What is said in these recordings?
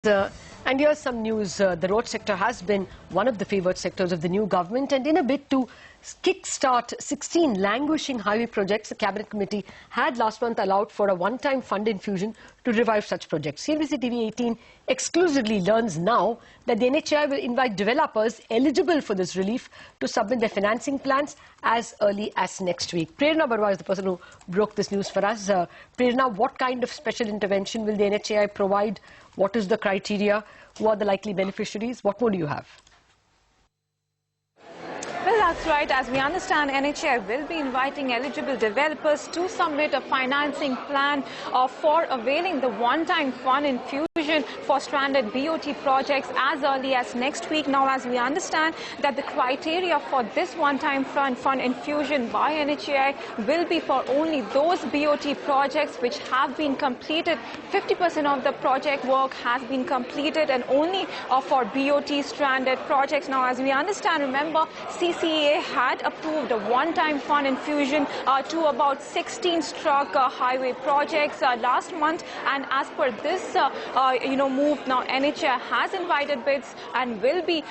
And here's some news. The road sector has been one of the favoured sectors of the new government, and in a bid to kick-start 16 languishing highway projects, the Cabinet Committee had last month allowed for a one-time fund infusion to revive such projects. CNBC TV 18 exclusively learns now that the NHAI will invite developers eligible for this relief to submit their financing plans as early as next week. Prerna Barua is the person who broke this news for us. Prerna, what kind of special intervention will the NHAI provide? What is the criteria? Who are the likely beneficiaries? What more do you have? Well, that's right. As we understand, NHAI will be inviting eligible developers to submit a financing plan for availing the one-time fund infusion for stranded BOT projects as early as next week. Now, as we understand that the criteria for this one-time fund infusion by NHAI will be for only those BOT projects which have been completed. 50% of the project work has been completed, and only for BOT stranded projects. Now, as we understand, remember, CCA had approved a one-time fund infusion to about 16 highway projects last month, and as per this move, now NHAI has invited bids and will be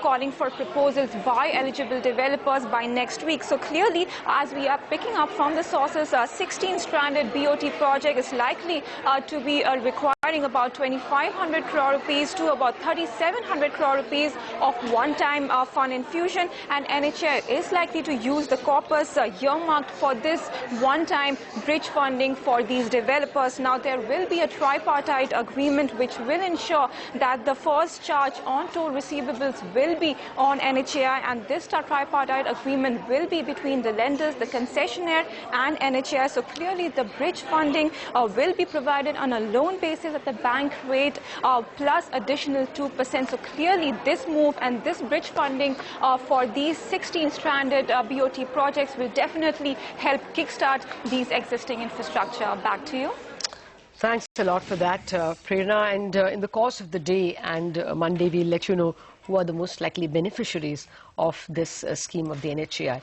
calling for proposals by eligible developers by next week. So clearly, as we are picking up from the sources, 16 stranded BOT project is likely to be requiring about 2,500 crore rupees to about 3,700 crore rupees of one-time fund infusion, and NHAI is likely to use the corpus earmarked for this one-time bridge funding for these developers. Now, there will be a tripartite agreement which will ensure that the first charge on toll receivables will be on NHAI, and this tripartite agreement will be between the lenders, the concessionaire and NHAI. So clearly, the bridge funding will be provided on a loan basis at the bank rate plus additional 2%. So clearly, this move and this bridge funding for these 16 stranded BOT projects will definitely help kickstart these existing infrastructure. Back to you. Thanks a lot for that, Prerna. And in the course of the day and Monday, we'll let you know who are the most likely beneficiaries of this scheme of the NHAI.